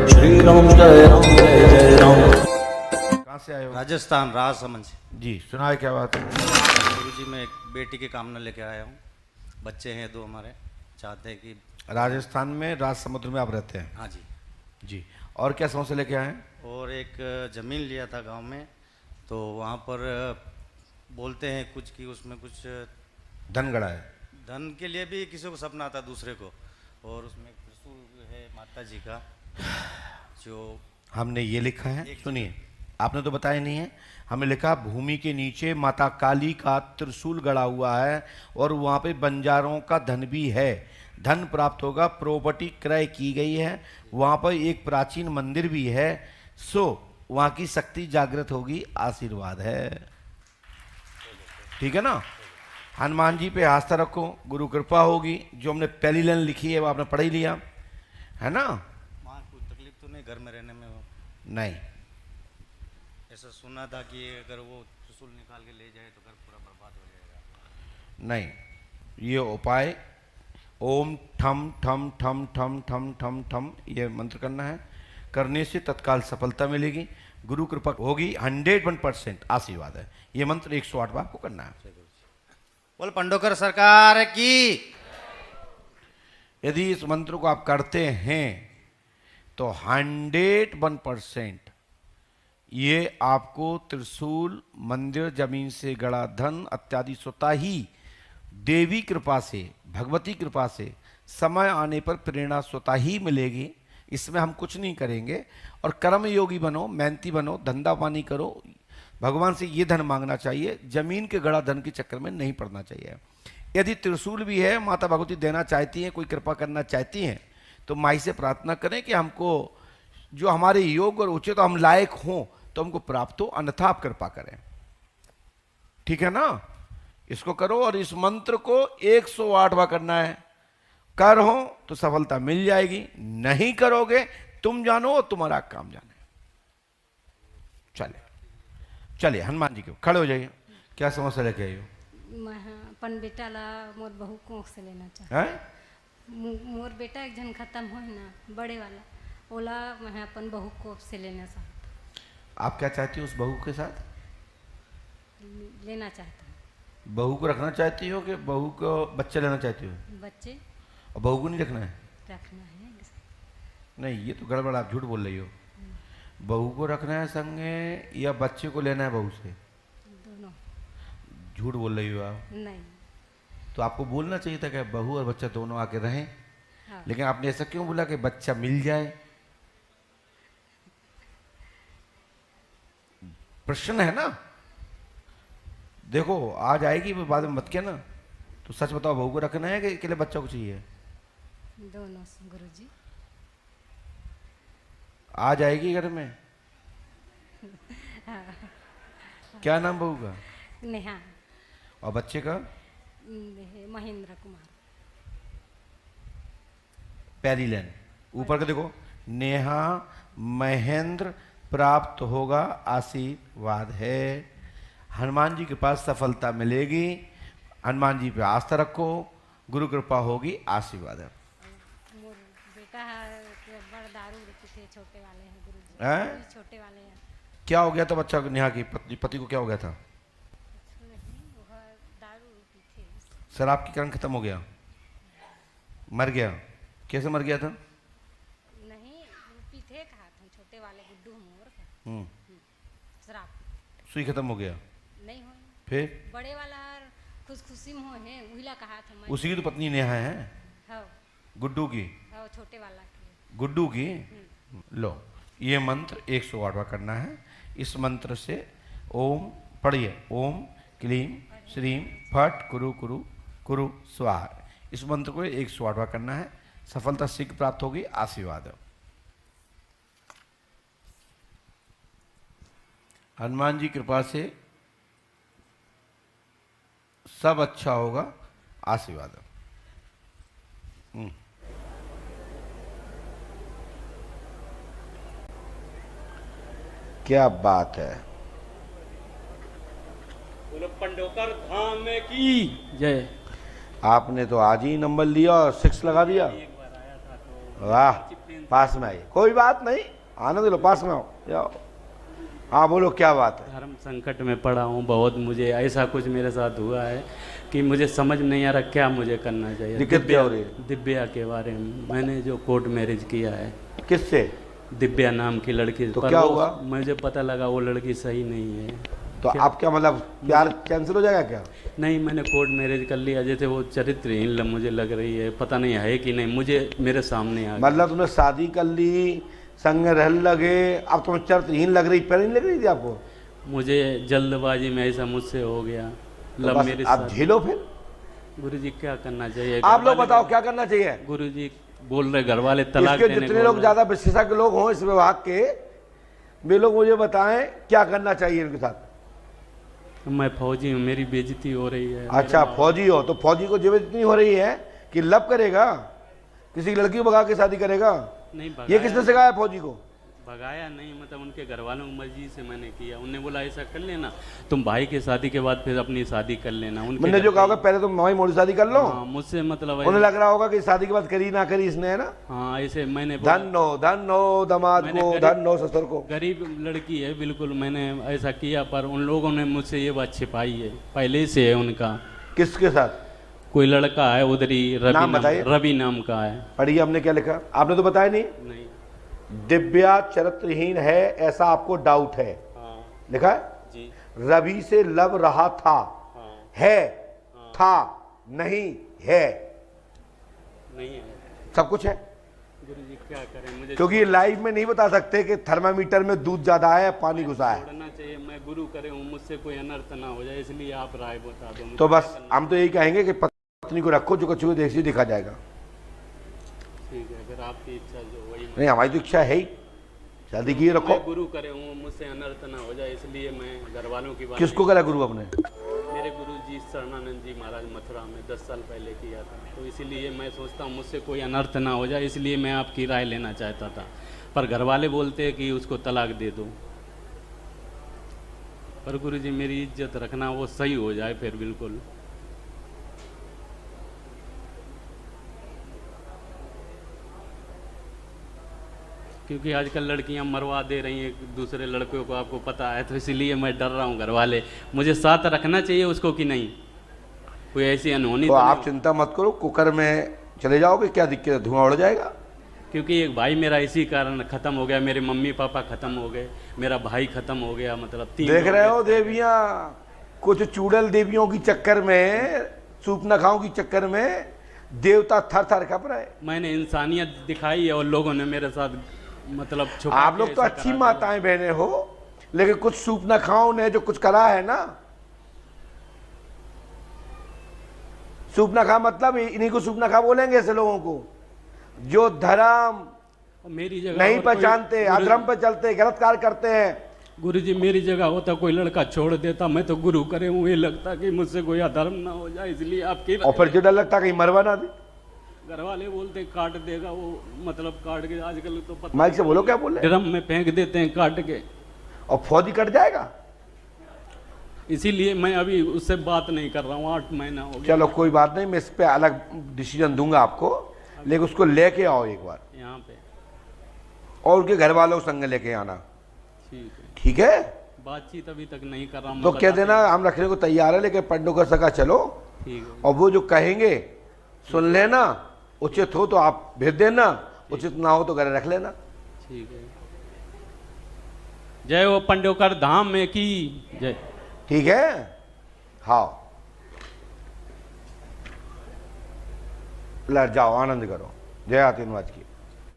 श्री राम जय राम जय जय राम। कहाँ से आए हो? राजस्थान राजसमंद से। जी सुनाए, क्या बात है? गुरुजी मैं एक बेटी की कामना लेके आया हूँ। बच्चे हैं 2 हमारे, चाहते हैं कि राजस्थान में राजसमुद्र में आप रहते हैं? हाँ जी। जी, और क्या समस्या लेके आए हैं? और एक ज़मीन लिया था गांव में, तो वहाँ पर बोलते हैं कुछ कि उसमें कुछ धन गड़ा है। धन के लिए भी किसी को सपना आता दूसरे को, और उसमें त्रिशूल है माता जी का जो हमने ये लिखा है, सुनिए, आपने तो बताया नहीं है। हमने लिखा भूमि के नीचे माता काली का त्रिशूल गड़ा हुआ है और वहाँ पे बंजारों का धन भी है। धन प्राप्त होगा, प्रॉपर्टी क्रय की गई है, वहाँ पर एक प्राचीन मंदिर भी है। सो वहाँ की शक्ति जागृत होगी, आशीर्वाद है। ठीक है ना? हनुमान जी पे आस्था रखो, गुरु कृपा होगी। जो हमने पहली लाइन लिखी है वो आपने पढ़ ही लिया है ना? वहाँ कोई तकलीफ तो नहीं घर में रहने में? नहीं, ऐसा सुना था कि अगर वो त्रिशूल निकाल के ले जाए तो घर पूरा बर्बाद हो जाएगा। नहीं, ये उपाय ओम ठम ठम ठम ठम ठम ठम ठम ये मंत्र करना है। करने से तत्काल सफलता मिलेगी, गुरु कृपा होगी, 101% आशीर्वाद है। ये मंत्र 108 बार आपको करना है। बोल पंडोकर सरकार की। यदि इस मंत्र को आप करते हैं तो 101% ये आपको त्रिशूल, मंदिर, जमीन से गड़ा धन इत्यादि स्वतः ही देवी कृपा से, भगवती कृपा से समय आने पर प्रेरणा स्वतः ही मिलेगी। इसमें हम कुछ नहीं करेंगे। और कर्म योगी बनो, मेहनती बनो, धंधा पानी करो, भगवान से ये धन मांगना चाहिए, जमीन के गड़ा धन के चक्कर में नहीं पड़ना चाहिए। यदि त्रिशूल भी है, माता भगवती देना चाहती हैं, कोई कृपा करना चाहती हैं, तो माई से प्रार्थना करें कि हमको जो हमारे योग और उचित हम लायक हों तो हमको प्राप्त हो, अन्यथा आप कृपा करें। ठीक है ना? इसको करो और इस मंत्र को 108 बार करना है। कर हो तो सफलता मिल जाएगी, नहीं करोगे तुम जानो और तुम्हारा काम जाने। चले चलिए हनुमान जी के खड़े हो जाइए। क्या समस्या लेके आई हो? अपन बेटा ला मोर बहू कोख से लेना चाहता हैं? मोर बेटा एक जन खत्म हो ना, बड़े वाला, ओला मैं अपन बहू कोख से लेना चाहता। आप क्या चाहती हो उस बहू के साथ? लेना चाहता हूँ। बहू को रखना चाहती हो कि बहू को बच्चे लेना चाहती हो? बच्चे और बहू को नहीं रखना है? रखना है। नहीं, ये तो गड़बड़, आप झूठ बोल रही हो। बहू को रखना है संगे या बच्चे को लेना है बहू से? दोनों। झूठ बोल रही हो आप। नहीं। तो आपको बोलना चाहिए था कि बहू और बच्चा दोनों आके रहें। हाँ। लेकिन आपने ऐसा क्यों बोला कि बच्चा मिल जाए? प्रश्न है ना? देखो आ जाएगी वो बाद में, मत क्या ना। तो सच बताओ, बहू को रखना है कि अकेले बच्चा को चाहिए? दोनों गुरुजी। आ जाएगी घर में? हाँ। क्या नाम बहू का? नेहा। और बच्चे का? महेंद्र कुमार। पहली लाइन ऊपर का देखो, नेहा महेंद्र प्राप्त होगा, आशीर्वाद है। हनुमान जी के पास सफलता मिलेगी। हनुमान जी पे आस्था रखो, गुरु कृपा होगी, आशीर्वाद है। मोर बेटा बड़ दारू पीते, छोटे वाले हैं गुरुजी। हैं? छोटे वाले हैं। क्या हो गया था बच्चा को? नेहा की पति को क्या हो गया था? दारू पीते। शराब के कारण खत्म हो गया, मर गया? कैसे मर गया था? नहीं पीते, कहा था छोटे वाले गुड्डू मोर का। शराब सुई खत्म हो गया? नहीं हो। फिर बड़े वाला खुश खुशी में हो है, उहिला कहा था मैं। उसी की तो पत्नी नेहा है, हाँ। गुड्डू की। हाँ, छोटे वाला की। गुड्डू की। लो, ये मंत्र 108 बार करना है। इस मंत्र से ओम पढ़िए, ओम क्लीम श्रीम फट कुरु कुरु कुरु स्वाहा। इस मंत्र को 108 बार करना है, सफलता शीघ्र प्राप्त होगी, आशीर्वाद है। हनुमान जी कृपा से सब अच्छा होगा, आशीर्वाद है। क्या बात है। बोलो पंडोकर धाम की जय। आपने तो आज ही नंबर लिया और 6 लगा दिया। एक बार आया था तो वाह, चिपलिन पास में आइए, कोई बात नहीं, आनंद लो, पास में आओ, जाओ। हाँ बोलो, क्या बात है? धर्म संकट में पड़ा हूँ बहुत। मुझे ऐसा कुछ मेरे साथ हुआ है कि मुझे समझ नहीं आ रहा क्या मुझे करना चाहिए। दिक्कत क्या हो रही है? दिव्या के बारे में, मैंने जो कोर्ट मैरिज किया है। किससे? दिव्या नाम की लड़की। तो पर क्या वो हुआ? मुझे पता लगा वो लड़की सही नहीं है। तो आप क्या मतलब प्यार कैंसिल हो जाएगा क्या? नहीं, मैंने कोर्ट मैरिज कर लिया। जैसे वो चरित्रहीन मुझे लग रही है, पता नहीं है कि नहीं, मुझे मेरे सामने आ गया। मतलब तुमने शादी कर ली, संग रह लगे, अब तुम चरित्रहीन लग रही, पहले नहीं लग रही थी आपको? मुझे जल्दबाजी में ऐसा मुझसे हो गया। तो बस मेरे आप साथ झेलो फिर। गुरुजी क्या करना चाहिए? आप लोग बताओ क्या करना चाहिए? गुरुजी बोल रहे घर वाले तलाक इसके देने जितने को लोग बोल ज्यादा विशेषज्ञ लोग हों इस विभाग के, वे लोग मुझे बताएं क्या करना चाहिए इनके साथ। रहे। मैं फौजी हूँ, मेरी बेइज्जती हो रही है। अच्छा फौजी हो, तो फौजी को जेब इतनी हो रही है कि लव करेगा, किसी लड़की को भगा के शादी करेगा? नहीं ये भगाया, किसने सिखाया फौजी को? भगाया नहीं, मतलब उनके घर वालों की मर्जी से मैंने किया। उन्होंने बोला ऐसा कर लेना, तुम भाई की शादी के बाद फिर अपनी शादी कर लेना। उनके मैंने घर जो पे- कहा होगा पहले तुम हमारी मोटी शादी कर लो। हाँ, मुझसे मतलब उन्हें लग रहा होगा कि शादी के बाद करी ना करी इसने, है ना? हाँ, ऐसे मैंने धन हो दामाद मैंने को, गरीब- धन हो ससुर को। गरीब लड़की है बिल्कुल, मैंने ऐसा किया, पर उन लोगों ने मुझसे ये बात छिपाई है, पहले से है उनका। किसके साथ? कोई लड़का है उधरी, नाम बताइए। रवि नाम का है। पढ़िए हमने क्या लिखा, आपने तो बताया नहीं। नहीं। दिव्या चरित्रहीन है ऐसा आपको डाउट है, हाँ लिखा है। जी। रवि से लव रहा था, हाँ है, था, नहीं है, नहीं है। सब कुछ है। गुरुजी क्या करें, मुझे क्योंकि ये लाइव में नहीं बता सकते कि थर्मामीटर में दूध ज्यादा है पानी घुसा है। छोड़ना चाहिए। मैं गुरु करे हूँ, मुझसे कोई अनर्थ ना हो जाए, इसलिए आप राय बता दो मुझे तो क्या बस करना हम तो यही कहेंगे कि पत्नी को रखो, जो कछु देख से दिखा जाएगा। ठीक है, अगर आपकी इच्छा जो वही। नहीं हमारी तो इच्छा है ही, शादी की रखो। मैं गुरु करे हूँ, मुझसे अनर्थ ना हो जाए, इसलिए मैं घर वालों की बात किसको करा गुरु अपने? मेरे गुरु जी शरणानंद जी महाराज मथुरा में 10 साल पहले किया था। तो इसीलिए मैं सोचता हूँ मुझसे कोई अनर्थ ना हो जाए, इसलिए मैं आपकी राय लेना चाहता था। पर घर वाले बोलते हैं कि उसको तलाक दे दो। पर गुरु जी मेरी इज्जत रखना, वो सही हो जाए फिर बिल्कुल। क्योंकि आजकल लड़कियां मरवा दे रही हैं दूसरे लड़कों को, आपको पता है, तो इसीलिए मैं डर रहा हूँ। घर वाले मुझे साथ रखना चाहिए उसको कि नहीं, कोई ऐसी अनहोनी तो तो आप नहीं? चिंता मत करो, कुकर में चले जाओगे, क्या दिक्कत है, धुआं उड़ जाएगा। क्योंकि एक भाई मेरा इसी कारण खत्म हो गया, मेरे मम्मी पापा खत्म हो गए, मेरा भाई खत्म हो गया, मतलब 3 देख रहे हो देवियां, कुछ चूड़ल देवियों की चक्कर में, सूप न खाओ की चक्कर में देवता थर थर कप रहे। मैंने इंसानियत दिखाई है और लोगों ने मेरे साथ मतलब छुपा आप के लोग तो ऐसा अच्छी करा दिया। माताएं बहने हो, लेकिन कुछ सूप न खाओ ने जो कुछ करा है ना, सूप न खा मतलब इन्हीं को सूप न खा बोलेंगे ऐसे लोगों को जो धर्म मेरी जगह नहीं और कोई- पहचानते, अधर्म पे चलते, गलत कार्य करते हैं। गुरु जी मेरी जगह होता कोई लड़का छोड़ देता, मैं तो गुरु करे हूँ, ये लगता कि मुझसे कोई अधर्म ना हो जाए, इसलिए आपकी और फिर जो डर लगता कहीं मरवा ना दे। घर वाले बोलते काट देगा वो, मतलब काट के आजकल तो पता माइक से बोलो क्या बोल रहे हैं? ड्रम में फेंक देते हैं काट के। और फौजी कट जाएगा। इसीलिए मैं अभी उससे बात नहीं कर रहा हूँ, 8 महीना हो गया। चलो कोई बात नहीं, मैं इस पे अलग डिसीजन दूंगा आपको, लेकिन उसको लेके आओ एक बार, यहाँ पे और उनके घर वालों को संग लेके आना, ठीक है। ठीक है? बातचीत अभी तक नहीं कर रहा हूँ, तो मैं कह बताते देना हम रखने को तैयार है, लेकिन पंडों का सका चलो, हैं। ठीक है, और वो जो कहेंगे सुन लेना, उचित हो तो आप भेज देना, उचित ना हो तो घर रख लेना। ठीक है। जय हो पंडोकर धाम में की जय। ठीक है? हाँ लड़ जाओ, आनंद करो। जय आतिनवाज की।